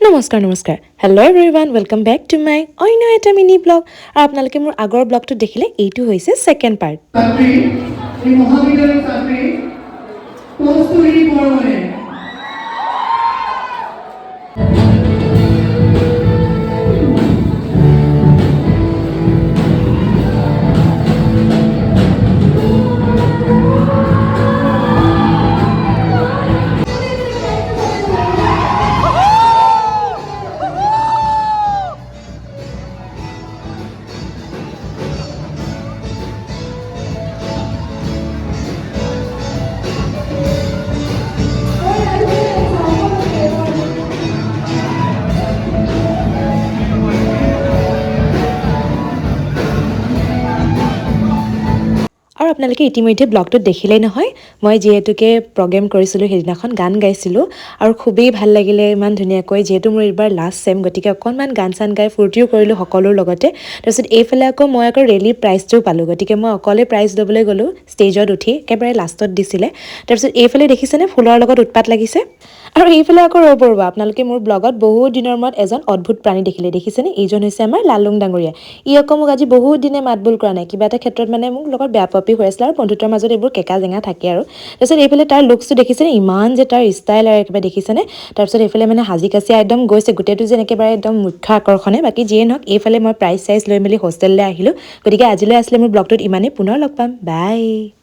নমস্কাৰ hello' everyone welcome back to my অন্য এটা মিনি ব্লগ আৰু আপোনালোকে মোৰ আগৰ ব্লগটো দেখিলে এইটো হৈছে সেকেন্ড পাৰ্ট এই মহাবিদ্যালয়েৰ ছাত্ৰী কস্তুৰী বৰ্মনে আৰু আপোনালোকে ইতিমধ্যে ব্লগটো দেখিলেই নহয় মই যেহেতুকে প্ৰগ্ৰেম কৰিছিলোঁ সেইদিনাখন গান গাইছিলোঁ আৰু খুবেই ভাল লাগিলে ইমান ধুনীয়াকৈ যেহেতু মোৰ এইবাৰ লাষ্ট ছেম গতিকে অকণমান গান চান গাই ফূৰ্তিও কৰিলোঁ সকলোৰ লগতে তাৰপিছত এইফালে মই ৰেলীৰ প্ৰাইজটোও পালোঁ গতিকে মই অকলে প্ৰাইজ ল'বলৈ গ'লোঁ ষ্টেজত উঠি একেবাৰে লাষ্টত দিছিলে তাৰপিছত এইফালে দেখিছেনে ফুলৰ লগত উৎপাত লাগিছে আৰু এইফালে ৰ'ব আপোনালোকে মোৰ ব্লগত বহুত দিনৰ মূৰত এজন অদ্ভুত প্ৰাণী দেখিছেনে এইজন হৈছে আমাৰ লালুং ডাঙৰীয়া ই মোক আজি বহুত দিনে মাতবোল কৰা নাই কিবা এটা ক্ষেত্ৰত মানে মোক লগত বেয়া পাপি হৈ আছিল আৰু বন্ধুত্বৰ মাজত এইবোৰ কেকা জেঙা থাকে আৰু তাৰপিছত এইফালে তাৰ লুকছটো দেখিছেনে ইমান যে তাৰ ষ্টাইল আৰু একেবাৰে দেখিছেনে তাৰপিছত এইফালে মানে হাজি কাচি একদম গৈছে গোটেইটো যেন একেবাৰে একদম মুখ্য আকৰ্ষণে বাকী যিয়ে নহওক এইফালে মই প্ৰাইজ চাইজ লৈ মেলি হোষ্টেললৈ আহিলোঁ গতিকে আজিলৈ আছিলে মোৰ ব্লগটোত ইমানেই পুনৰ লগ পাম বাই